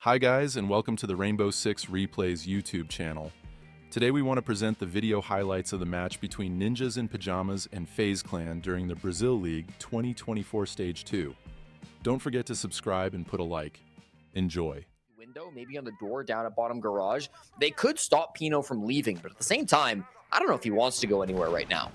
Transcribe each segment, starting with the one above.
Hi guys, and welcome to the Rainbow Six Replays YouTube channel. Today we want to present the video highlights of the match between Ninjas in Pyjamas and FaZe Clan during the Brazil League 2024 Stage 2. Don't forget to subscribe and put a like. Enjoy. Window, maybe on the door down at bottom garage. They could stop Pino from leaving, but at the same time, I don't know if he wants to go anywhere right now.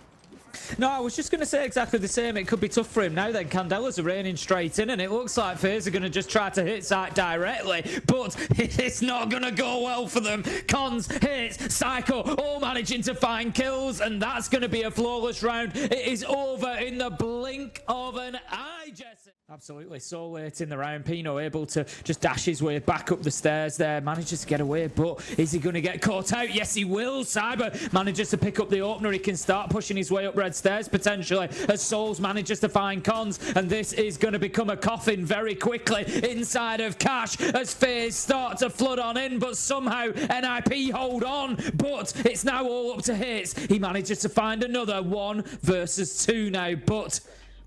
No, I was just going to say exactly the same. It could be tough for him now. Then Candela's are raining straight in, and it looks like FaZe are going to just try to hit Sight directly, but it's not going to go well for them. Cons, hits, Psycho, all managing to find kills, and that's going to be a flawless round. It is over in the blink of an eye, Jesse. Absolutely, so late in the round. Pino able to just dash his way back up the stairs there. Manages to get away, but is he going to get caught out? Yes, he will. Cyber manages to pick up the opener. He can start pushing his way up red stairs potentially as Souls manages to find Cons, and this is going to become a coffin very quickly inside of Cash as FaZe start to flood on in, but somehow NIP hold on, but it's now all up to hits. He manages to find another 1 versus 2 now, but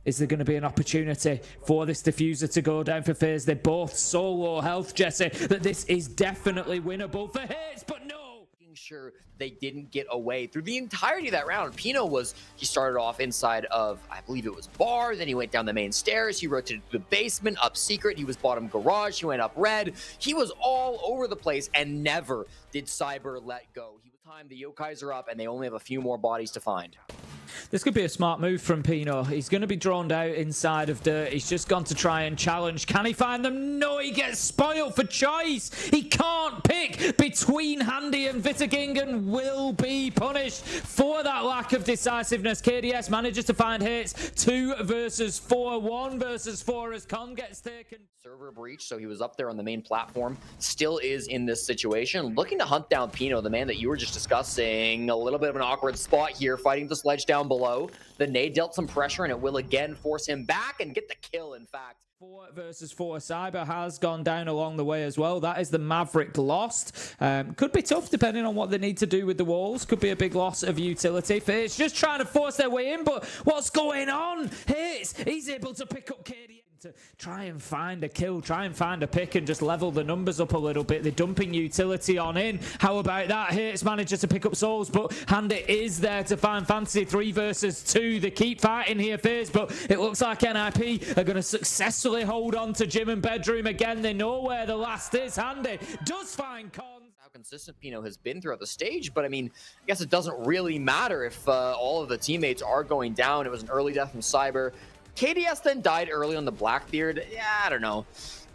is there going to be an opportunity for this diffuser to go down for FaZe? They're both so low health, Jesse, that this is definitely winnable for hits, but no! Making sure they didn't get away through the entirety of that round. Pino he started off inside of, I believe it was bar, then he went down the main stairs, he rotated to the basement, up secret, he was bottom garage, he went up red. He was all over the place, and never did Cyber let go. The Yokais are up, and they only have a few more bodies to find. This could be a smart move from Pino. He's going to be drawn out inside of dirt. He's just gone to try and challenge. Can he find them? No, he gets spoiled for choice. He can't pick between Handy and Vitaking and will be punished for that lack of decisiveness. KDS manages to find hits. 2 versus 4. 1 versus 4 as Con gets taken. Server breach, so he was up there on the main platform. Still is in this situation. Looking to hunt down Pino, the man that you were just discussing. A little bit of an awkward spot here, fighting the sledge down below. The nade dealt some pressure, and it will again force him back and get the kill, in fact. 4 versus 4. Cyber has gone down along the way as well. That is the Maverick lost. Could be tough depending on what they need to do with the walls. Could be a big loss of utility. FaZe just trying to force their way in, but what's going on? He's able to pick up KD to try and find a kill, try and find a pick and just level the numbers up a little bit. They're dumping utility on in. How about that? Hits manages to pick up Souls, but Handy is there to find Fantasy. 3 versus 2. They keep fighting here, FaZe, but it looks like NIP are going to successfully hold on to Gym and Bedroom again. They know where the last is. Handy does find Cons. How consistent Pino has been throughout the stage, but I mean, I guess it doesn't really matter if all of the teammates are going down. It was an early death from Cyber. KDS then died early on the Blackbeard. Yeah, I don't know.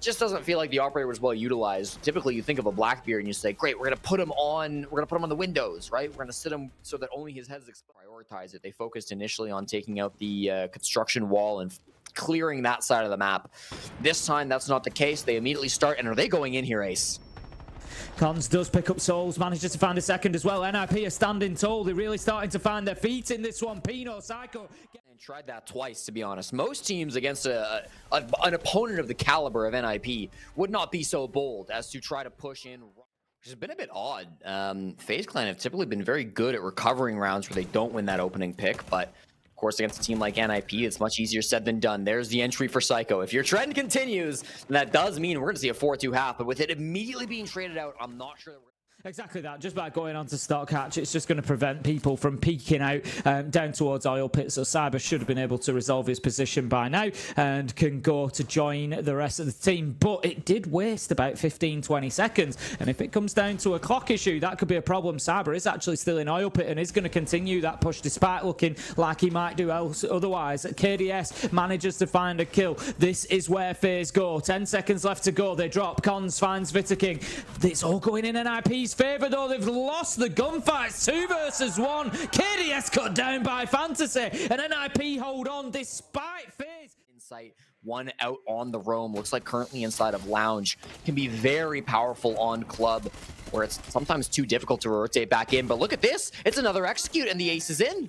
Just doesn't feel like the operator was well utilized. Typically, you think of a Blackbeard and you say, great, we're gonna put him on the windows, right? We're gonna sit him so that only his head is exposed. Prioritize it. They focused initially on taking out the construction wall and clearing that side of the map. This time, that's not the case. They immediately start, and are they going in here, Ace? Cons does pick up Souls, manages to find a second as well. NIP are standing tall. They're really starting to find their feet in this one. Pino, Psycho. And tried that twice, to be honest. Most teams against an opponent of the caliber of NIP would not be so bold as to try to push in. Which has been a bit odd. FaZe Clan have typically been very good at recovering rounds where they don't win that opening pick, but of course, against a team like NIP, it's much easier said than done. There's the entry for Psycho. If your trend continues, then that does mean we're going to see a 4-2 half. But with it immediately being traded out, I'm not sure that we're... Exactly that. Just by going on to stock hatch, it's just going to prevent people from peeking out down towards oil pits. So Cyber should have been able to resolve his position by now and can go to join the rest of the team. But it did waste about 15-20 seconds. And if it comes down to a clock issue, that could be a problem. Cyber is actually still in oil pit and is going to continue that push despite looking like he might do else otherwise. KDS manages to find a kill. This is where FaZe go. 10 seconds left to go. They drop. Cons finds Vitaking. It's all going in NIP's favor, though. They've lost the gunfights. 2 versus 1. KDS cut down by Fantasy, and NIP hold on despite FaZe. Insight, 1 out on the roam. Looks like currently inside of Lounge. Can be very powerful on Club, where it's sometimes too difficult to rotate back in. But look at this. It's another execute, and the ace is in.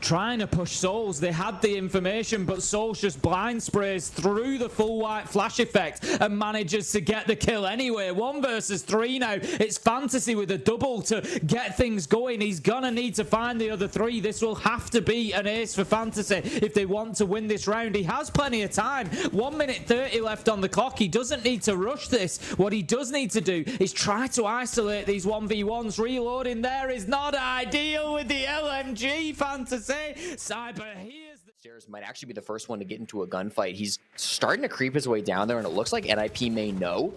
trying to push Souls. They had the information, but Souls just blind sprays through the full white flash effect and manages to get the kill anyway. 1 versus 3 now. It's Fantasy with a double to get things going. He's gonna need to find the other 3. This will have to be an ace for Fantasy if they want to win this round. He has plenty of time. 1 minute 30 left on the clock. He doesn't need to rush this. What he does need to do is try to isolate these 1v1s. Reloading there is not ideal with the LMG. Fantasy. Cyber, here's the Stairs might actually be the first one to get into a gunfight. He's starting to creep his way down there, and it looks like NIP may know.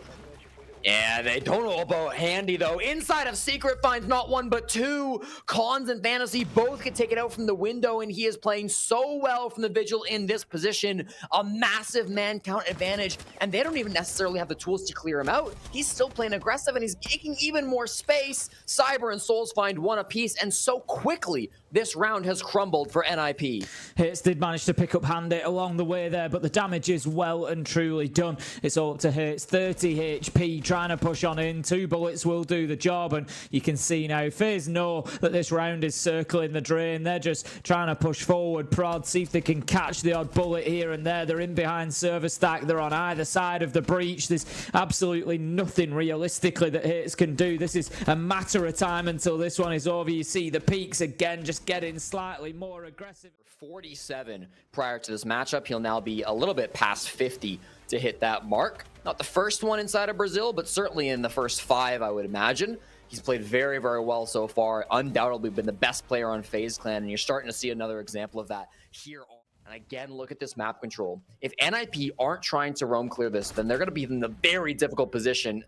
Yeah, they don't know about Handy, though. Inside of Secret finds not 1, but 2. Cons and Fantasy both can take it out from the window, and he is playing so well from the Vigil in this position. A massive man count advantage, and they don't even necessarily have the tools to clear him out. He's still playing aggressive, and he's taking even more space. Cyber and Souls find 1 apiece, and so quickly this round has crumbled for NIP. Hits did manage to pick up Handy along the way there, but the damage is well and truly done. It's all up to Hits. 30 HP, trying to push on in. 2 bullets will do the job, and you can see now FaZe know that this round is circling the drain. They're just trying to push forward, prod, see if they can catch the odd bullet here and there. They're in behind server stack. They're on either side of the breach. There's absolutely nothing realistically that Hits can do. This is a matter of time until this one is over. You see the peaks again, just getting slightly more aggressive. 47 prior to this matchup. He'll now be a little bit past 50 to hit that mark. Not the first one inside of Brazil, but certainly in the first 5, I would imagine. He's played very, very well so far. Undoubtedly been the best player on FaZe Clan, and you're starting to see another example of that here. And again, look at this map control. If NIP aren't trying to roam clear this, then they're going to be in the very difficult position.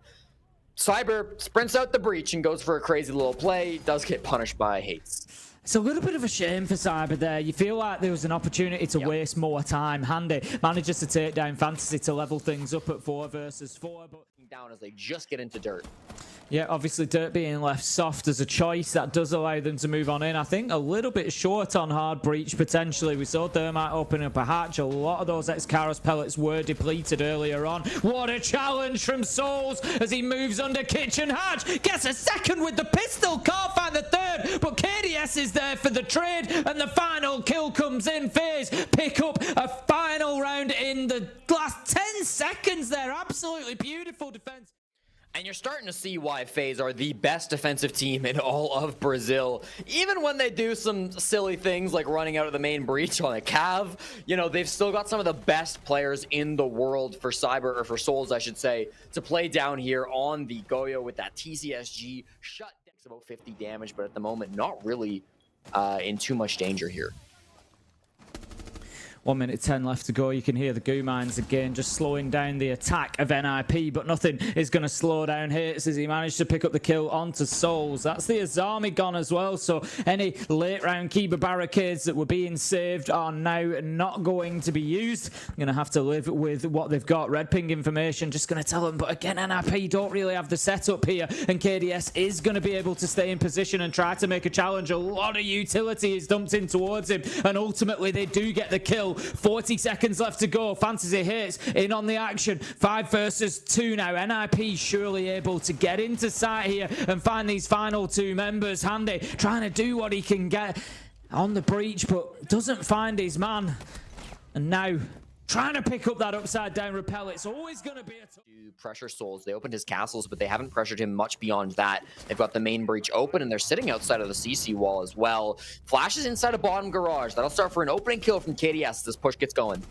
Cyber sprints out the breach and goes for a crazy little play. Does get punished by Hates. It's a little bit of a shame for Cyber there. You feel like there was an opportunity to waste more time. Handy manages to take down Fantasy to level things up at 4 versus 4. But down as they just get into dirt. Yeah, obviously Dirt being left soft as a choice, that does allow them to move on in. I think a little bit short on hard breach potentially. We saw Thermite open up a hatch. A lot of those X-Karos pellets were depleted earlier on. What a challenge from Souls as he moves under kitchen hatch. Gets a second with the pistol. Can't find the third, but KDS is there for the trade, and the final kill comes in. FaZe pick up a final round in the last 10 seconds there. Absolutely beautiful defense. And you're starting to see why FaZe are the best defensive team in all of Brazil. Even when they do some silly things like running out of the main breach on a Cav, you know, they've still got some of the best players in the world for Cyber, or for Souls, I should say, to play down here on the Goyo with that TCSG. Shut decks about 50 damage, but at the moment, not really in too much danger here. 1 minute 10 left to go. You can hear the goo mines again, just slowing down the attack of NIP, but nothing is going to slow down Hits as he managed to pick up the kill onto Souls. That's the Azami gone as well, so any late round Kiba barricades that were being saved are now not going to be used. Going to have to live with what they've got. Red ping information just going to tell them, but again, NIP don't really have the setup here, and KDS is going to be able to stay in position and try to make a challenge. A lot of utility is dumped in towards him, and ultimately they do get the kill. 40 seconds left to go. Fantasy Hits in on the action. 5 versus 2 now. NIP surely able to get into sight here and find these final 2 members. Handy trying to do what he can get on the breach, but doesn't find his man. And now trying to pick up that upside down rappel. It's always going to be a pressure Souls. They opened his castles, but they haven't pressured him much beyond that. They've got the main breach open, and they're sitting outside of the CC wall as well. Flashes inside a bottom garage. That'll start for an opening kill from KDS. This push gets going.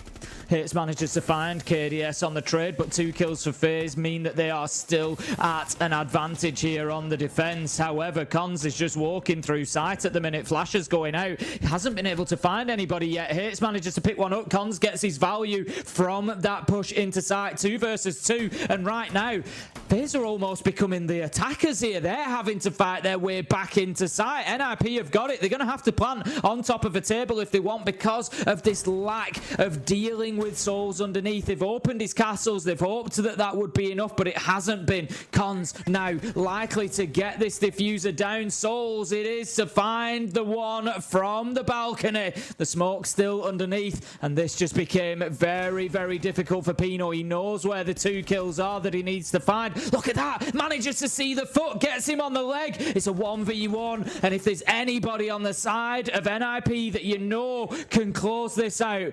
Hits manages to find KDS on the trade, but 2 kills for FaZe mean that they are still at an advantage here on the defense. However, Cons is just walking through sight at the minute. Flashes going out. He hasn't been able to find anybody yet. Hits manages to pick one up. Cons gets his value from that push into sight. 2 versus 2, and right now FaZe are almost becoming the attackers here. They're having to fight their way back into sight. NIP have got it. They're going to have to plant on top of a table if they want, because of this lack of dealing with Souls underneath. They've opened his castles. They've hoped that that would be enough, but it hasn't been. Cons now likely to get this diffuser down. Souls it is to find the one from the balcony. The smoke still underneath, and this just became very, very difficult for Pino. He knows where the 2 kills are that he needs to find. Look at that. Manages to see the foot, gets him on the leg. It's a 1v1. And if there's anybody on the side of NIP that you know can close this out,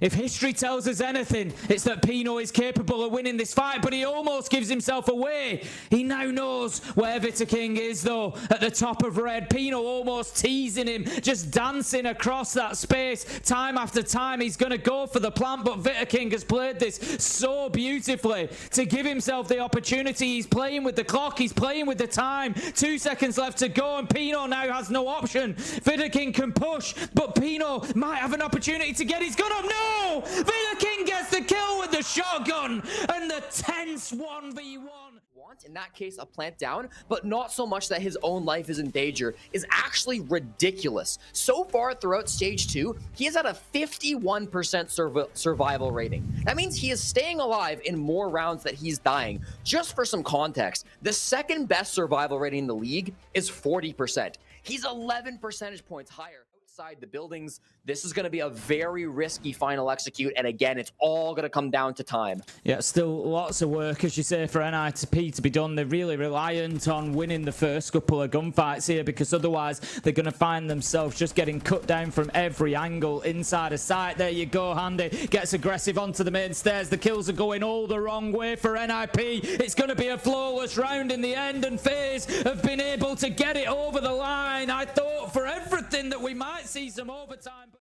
if history tells us anything, it's that Pino is capable of winning this fight, but he almost gives himself away. He now knows where Vita King is, though, at the top of red. Pino almost teasing him, just dancing across that space. Time after time, he's going to go for the plant, but Vita King has played this so beautifully to give himself the opportunity. He's playing with the clock, he's playing with the time. 2 seconds left to go, and Pino now has no option. Vita King can push, but Pino might have an opportunity to get his gun up. No! Vita King gets the kill with the shotgun and the tense 1v1. In that case, a plant down, but not so much that his own life is in danger, is actually ridiculous. So far throughout stage 2, he is at a 51% survival rating. That means he is staying alive in more rounds that he's dying. Just for some context, the second best survival rating in the league is 40%. He's 11 percentage points higher. Outside the buildings, this is going to be a very risky final execute, and again, it's all going to come down to time. Yeah, still lots of work, as you say, for NIP to be done. They're really reliant on winning the first couple of gunfights here, because otherwise they're going to find themselves just getting cut down from every angle inside a sight. There you go, Handy gets aggressive onto the main stairs. The kills are going all the wrong way for NIP. It's going to be a flawless round in the end, and FaZe have been able to get it over the line. I thought for everything that we might see some overtime.